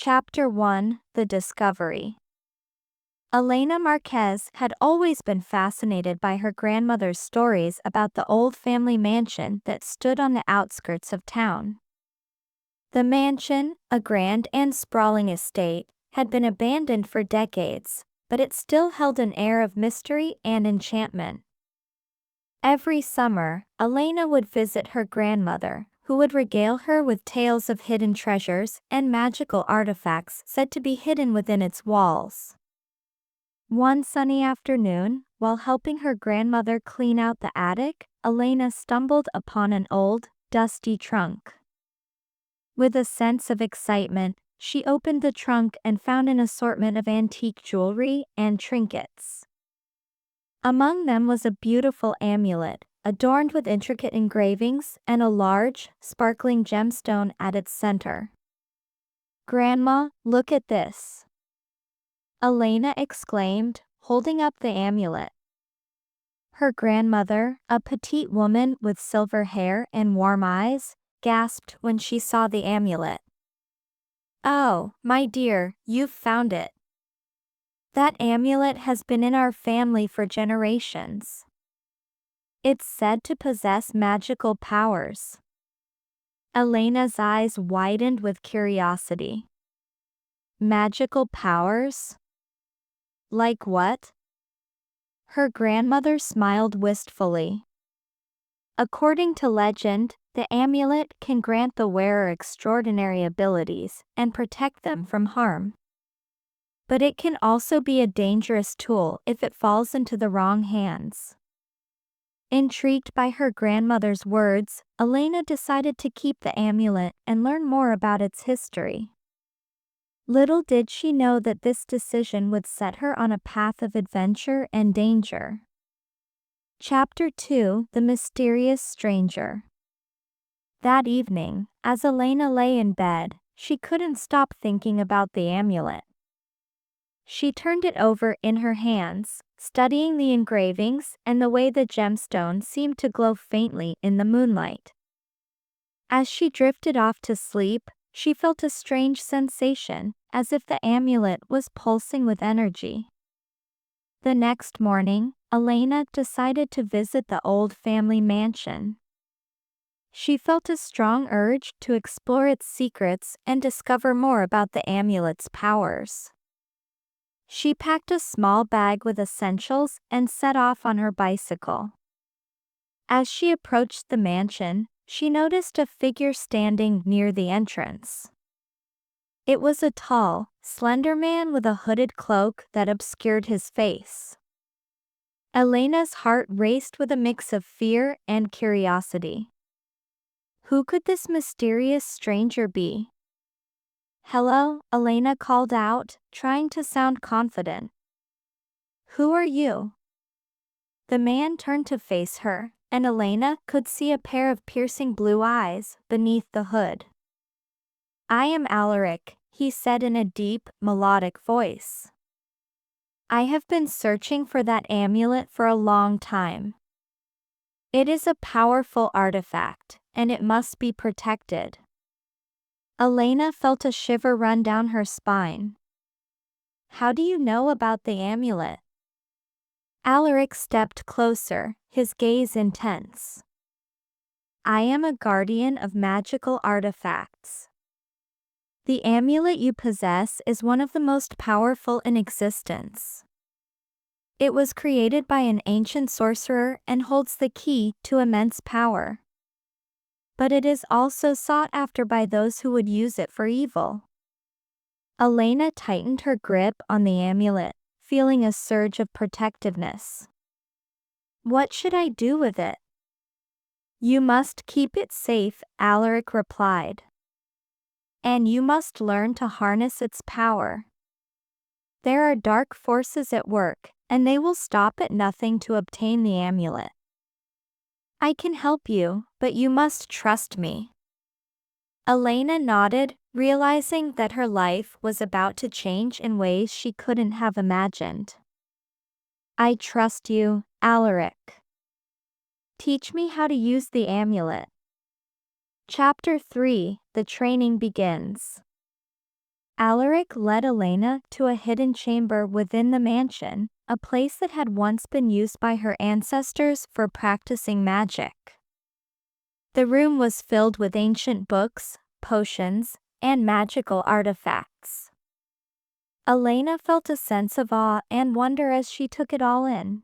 Chapter 1: The Discovery. Elena Marquez had always been fascinated by her grandmother's stories about the old family mansion that stood on the outskirts of town. The mansion, a grand and sprawling estate, had been abandoned for decades, but it still held an air of mystery and enchantment. Every summer, Elena would visit her grandmother, who would regale her with tales of hidden treasures and magical artifacts said to be hidden within its walls. One sunny afternoon, while helping her grandmother clean out the attic, Elena stumbled upon an old, dusty trunk. With a sense of excitement, she opened the trunk and found an assortment of antique jewelry and trinkets. Among them was a beautiful amulet, adorned with intricate engravings and a large, sparkling gemstone at its center. "Grandma, look at this!" Elena exclaimed, holding up the amulet. Her grandmother, a petite woman with silver hair and warm eyes, gasped when she saw the amulet. "Oh, my dear, you've found it. That amulet has been in our family for generations. It's said to possess magical powers." Elena's eyes widened with curiosity. Magical powers? Like what? Her grandmother smiled wistfully. According to legend, the amulet can grant the wearer extraordinary abilities and protect them from harm. But it can also be a dangerous tool if it falls into the wrong hands. Intrigued by her grandmother's words, Elena decided to keep the amulet and learn more about its history. Little did she know that this decision would set her on a path of adventure and danger. Chapter 2: The Mysterious Stranger. That evening, as Elena lay in bed, she couldn't stop thinking about the amulet. She turned it over in her hands, studying the engravings and the way the gemstone seemed to glow faintly in the moonlight. As she drifted off to sleep, she felt a strange sensation, as if the amulet was pulsing with energy. The next morning, Elena decided to visit the old family mansion. She felt a strong urge to explore its secrets and discover more about the amulet's powers. She packed a small bag with essentials and set off on her bicycle. As she approached the mansion, she noticed a figure standing near the entrance. It was a tall, slender man with a hooded cloak that obscured his face. Elena's heart raced with a mix of fear and curiosity. Who could this mysterious stranger be? "Hello," Elena called out, trying to sound confident. "Who are you?" The man turned to face her, and Elena could see a pair of piercing blue eyes beneath the hood. "I am Alaric," he said in a deep, melodic voice. "I have been searching for that amulet for a long time. It is a powerful artifact, and it must be protected." Elena felt a shiver run down her spine. "How do you know about the amulet?" Alaric stepped closer, his gaze intense. "I am a guardian of magical artifacts. The amulet you possess is one of the most powerful in existence. It was created by an ancient sorcerer and holds the key to immense power. But it is also sought after by those who would use it for evil." Elena tightened her grip on the amulet, feeling a surge of protectiveness. "What should I do with it?" "You must keep it safe," Alaric replied. "And you must learn to harness its power. There are dark forces at work, and they will stop at nothing to obtain the amulet. I can help you, but you must trust me." Elena nodded, realizing that her life was about to change in ways she couldn't have imagined. "I trust you, Alaric. Teach me how to use the amulet." Chapter 3: The Training Begins. Alaric led Elena to a hidden chamber within the mansion, a place that had once been used by her ancestors for practicing magic. The room was filled with ancient books, potions, and magical artifacts. Elena felt a sense of awe and wonder as she took it all in.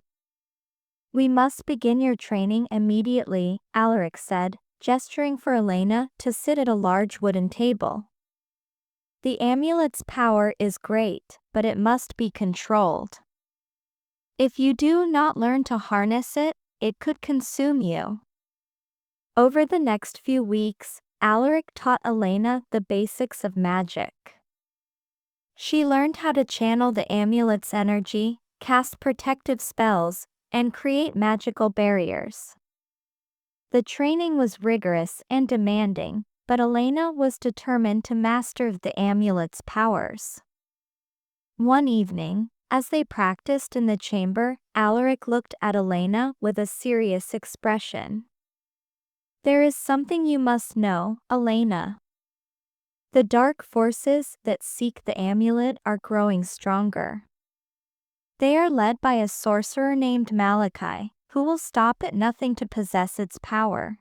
"We must begin your training immediately," Alaric said, gesturing for Elena to sit at a large wooden table. "The amulet's power is great, but it must be controlled. If you do not learn to harness it, it could consume you." Over the next few weeks, Alaric taught Elena the basics of magic. She learned how to channel the amulet's energy, cast protective spells, and create magical barriers. The training was rigorous and demanding, but Elena was determined to master the amulet's powers. One evening, as they practiced in the chamber, Alaric looked at Elena with a serious expression. "There is something you must know, Elena. The dark forces that seek the amulet are growing stronger. They are led by a sorcerer named Malachi, who will stop at nothing to possess its power.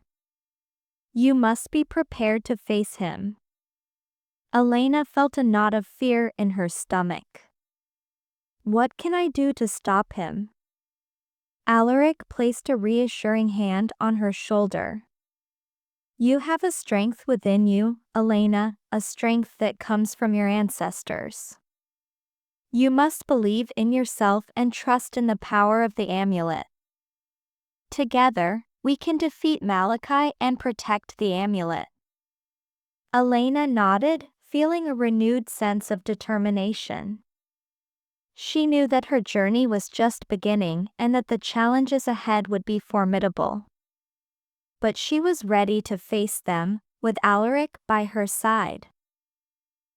You must be prepared to face him." Elena felt a knot of fear in her stomach. "What can I do to stop him?" Alaric placed a reassuring hand on her shoulder. "You have a strength within you, Elena, a strength that comes from your ancestors. You must believe in yourself and trust in the power of the amulet. Together, we can defeat Malachi and protect the amulet." Elena nodded, feeling a renewed sense of determination. She knew that her journey was just beginning and that the challenges ahead would be formidable. But she was ready to face them, with Alaric by her side.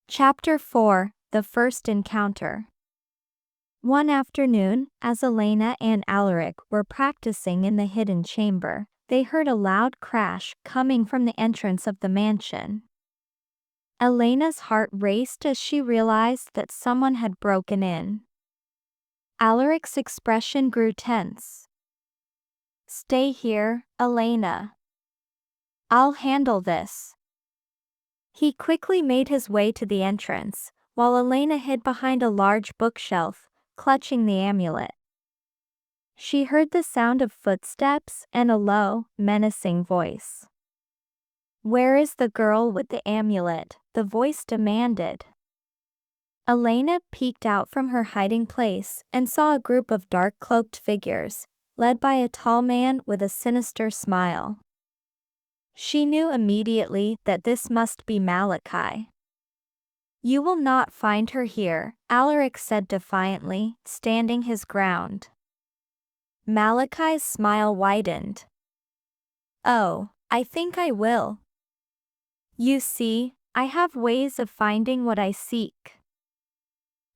Chapter 4: The First Encounter. One afternoon, as Elena and Alaric were practicing in the hidden chamber, they heard a loud crash coming from the entrance of the mansion. Elena's heart raced as she realized that someone had broken in. Alaric's expression grew tense. "Stay here, Elena. I'll handle this." He quickly made his way to the entrance, while Elena hid behind a large bookshelf, clutching the amulet. She heard the sound of footsteps and a low, menacing voice. "Where is the girl with the amulet?" the voice demanded. Elena peeked out from her hiding place and saw a group of dark-cloaked figures, led by a tall man with a sinister smile. She knew immediately that this must be Malachi. "You will not find her here," Alaric said defiantly, standing his ground. Malachi's smile widened. "Oh, I think I will. You see, I have ways of finding what I seek."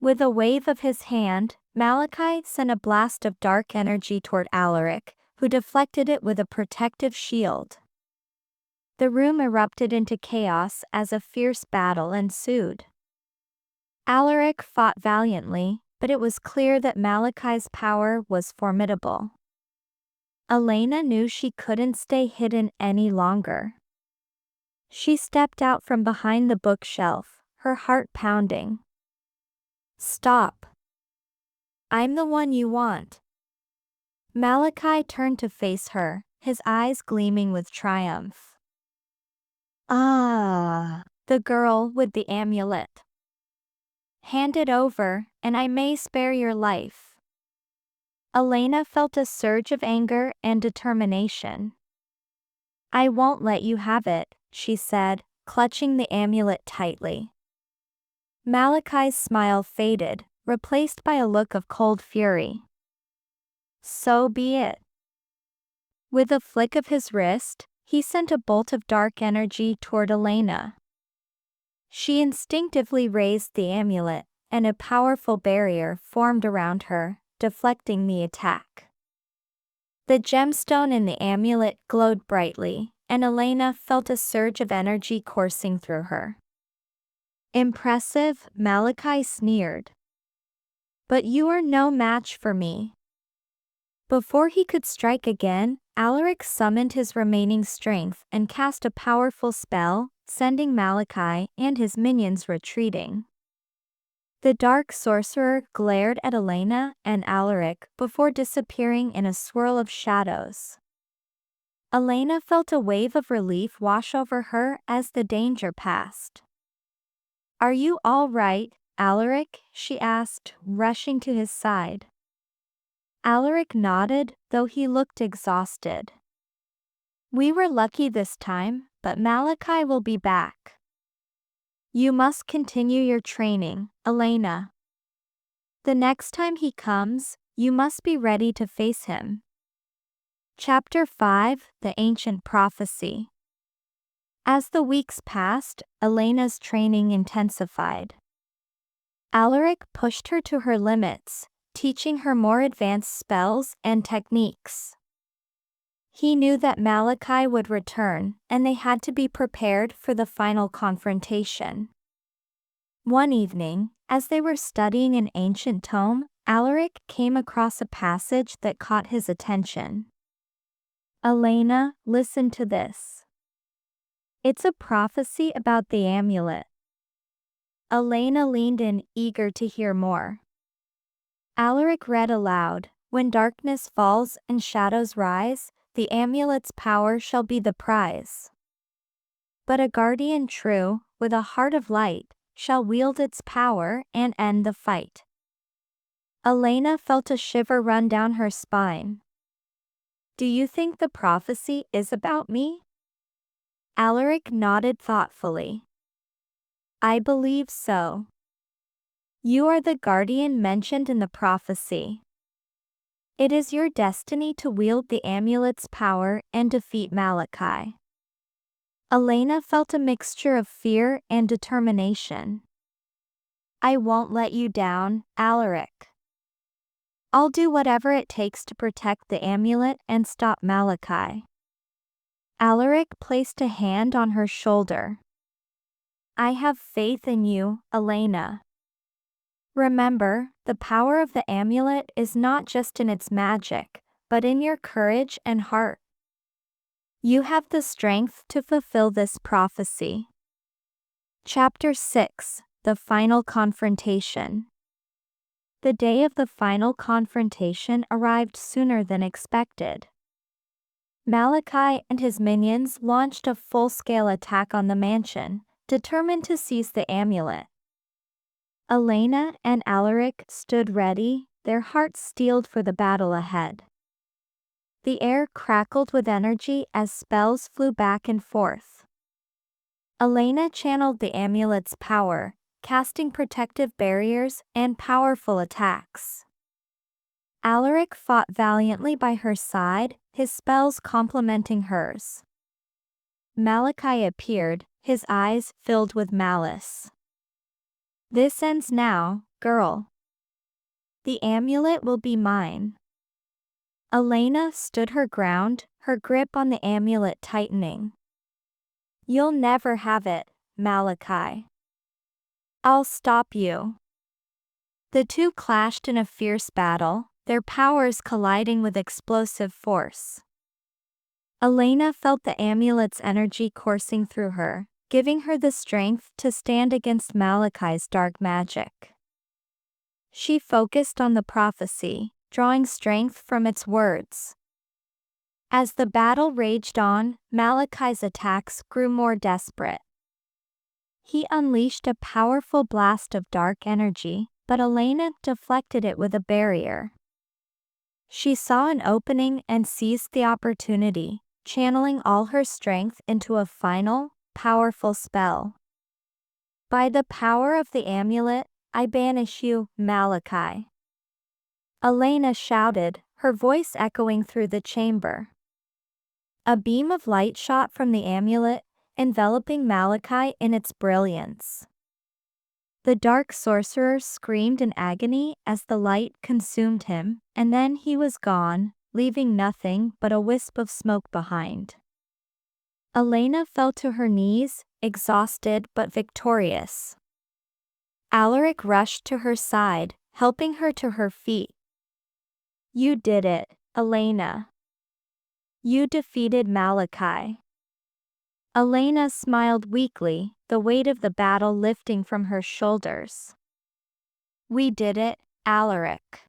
With a wave of his hand, Malachi sent a blast of dark energy toward Alaric, who deflected it with a protective shield. The room erupted into chaos as a fierce battle ensued. Alaric fought valiantly, but it was clear that Malachi's power was formidable. Elena knew she couldn't stay hidden any longer. She stepped out from behind the bookshelf, her heart pounding. "Stop. I'm the one you want." Malachi turned to face her, his eyes gleaming with triumph. "Ah, the girl with the amulet. Hand it over, and I may spare your life." Elena felt a surge of anger and determination. "I won't let you have it," she said, clutching the amulet tightly. Malachi's smile faded, replaced by a look of cold fury. "So be it." With a flick of his wrist, he sent a bolt of dark energy toward Elena. She instinctively raised the amulet, and a powerful barrier formed around her, deflecting the attack. The gemstone in the amulet glowed brightly, and Elena felt a surge of energy coursing through her. Impressive, Malachi sneered. But you are no match for me. Before he could strike again, Alaric summoned his remaining strength and cast a powerful spell, sending Malachi and his minions retreating. The dark sorcerer glared at Elena and Alaric before disappearing in a swirl of shadows. Elena felt a wave of relief wash over her as the danger passed. "Are you all right, Alaric?" she asked, rushing to his side. Alaric nodded, though he looked exhausted. "We were lucky this time, but Malachi will be back. You must continue your training, Elena. The next time he comes, you must be ready to face him." Chapter 5: The Ancient Prophecy. As the weeks passed, Elena's training intensified. Alaric pushed her to her limits, teaching her more advanced spells and techniques. He knew that Malachi would return, and they had to be prepared for the final confrontation. One evening, as they were studying an ancient tome, Alaric came across a passage that caught his attention. "Elena, listen to this. It's a prophecy about the amulet." Elena leaned in, eager to hear more. Alaric read aloud, "When darkness falls and shadows rise, the amulet's power shall be the prize. But a guardian true, with a heart of light, shall wield its power and end the fight." Elena felt a shiver run down her spine. "Do you think the prophecy is about me?" Alaric nodded thoughtfully. "I believe so. You are the guardian mentioned in the prophecy. It is your destiny to wield the amulet's power and defeat Malachi." Elena felt a mixture of fear and determination. "I won't let you down, Alaric. I'll do whatever it takes to protect the amulet and stop Malachi." Alaric placed a hand on her shoulder. "I have faith in you, Elena. Remember, the power of the amulet is not just in its magic, but in your courage and heart. You have the strength to fulfill this prophecy." Chapter 6: The Final Confrontation. The day of the final confrontation arrived sooner than expected. Malachi and his minions launched a full-scale attack on the mansion, determined to seize the amulet. Elena and Alaric stood ready, their hearts steeled for the battle ahead. The air crackled with energy as spells flew back and forth. Elena channeled the amulet's power, casting protective barriers and powerful attacks. Alaric fought valiantly by her side, his spells complementing hers. Malachi appeared, his eyes filled with malice. "This ends now, girl. The amulet will be mine." Elena stood her ground, her grip on the amulet tightening. "You'll never have it, Malachi. I'll stop you." The two clashed in a fierce battle, their powers colliding with explosive force. Elena felt the amulet's energy coursing through her, giving her the strength to stand against Malachi's dark magic. She focused on the prophecy, drawing strength from its words. As the battle raged on, Malachi's attacks grew more desperate. He unleashed a powerful blast of dark energy, but Elena deflected it with a barrier. She saw an opening and seized the opportunity, channeling all her strength into a final, powerful spell. "By the power of the amulet, I banish you, Malachi." Elena shouted, her voice echoing through the chamber. A beam of light shot from the amulet, enveloping Malachi in its brilliance. The dark sorcerer screamed in agony as the light consumed him, and then he was gone, leaving nothing but a wisp of smoke behind. Elena fell to her knees, exhausted but victorious. Alaric rushed to her side, helping her to her feet. "You did it, Elena. You defeated Malachi." Elena smiled weakly, the weight of the battle lifting from her shoulders. "We did it, Alaric.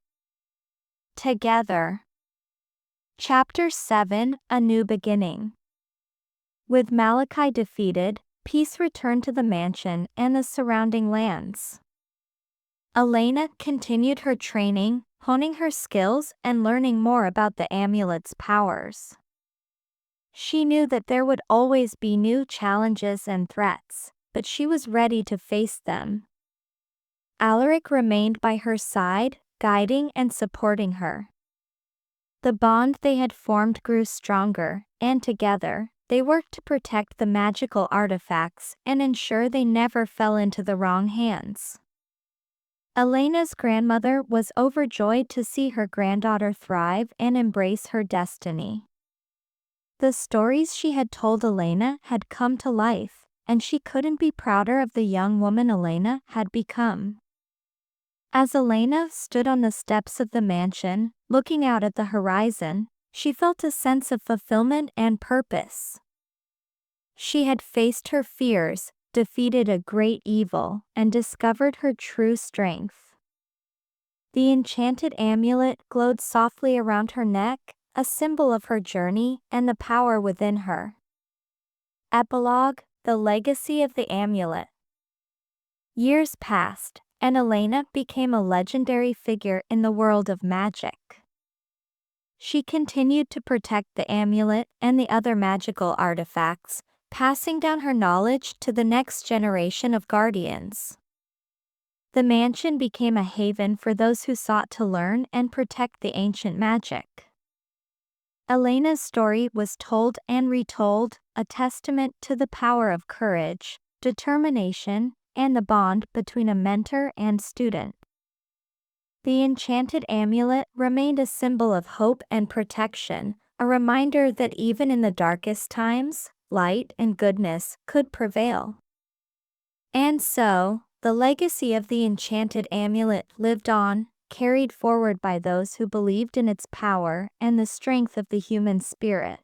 Together." Chapter 7: A New Beginning. With Malachi defeated, peace returned to the mansion and the surrounding lands. Elena continued her training, honing her skills and learning more about the amulet's powers. She knew that there would always be new challenges and threats, but she was ready to face them. Alaric remained by her side, guiding and supporting her. The bond they had formed grew stronger, and together, they worked to protect the magical artifacts and ensure they never fell into the wrong hands. Elena's grandmother was overjoyed to see her granddaughter thrive and embrace her destiny. The stories she had told Elena had come to life, and she couldn't be prouder of the young woman Elena had become. As Elena stood on the steps of the mansion, looking out at the horizon, she felt a sense of fulfillment and purpose. She had faced her fears, defeated a great evil, and discovered her true strength. The enchanted amulet glowed softly around her neck, a symbol of her journey and the power within her. Epilogue: The legacy of the amulet. Years passed, and Elena became a legendary figure in the world of magic. She continued to protect the amulet and the other magical artifacts, passing down her knowledge to the next generation of guardians. The mansion became a haven for those who sought to learn and protect the ancient magic. Elena's story was told and retold, a testament to the power of courage, determination, and the bond between a mentor and student. The enchanted amulet remained a symbol of hope and protection, a reminder that even in the darkest times, light and goodness could prevail. And so, the legacy of the enchanted amulet lived on, carried forward by those who believed in its power and the strength of the human spirit.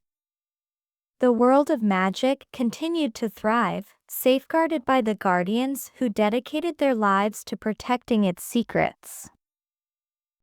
The world of magic continued to thrive, safeguarded by the guardians who dedicated their lives to protecting its secrets.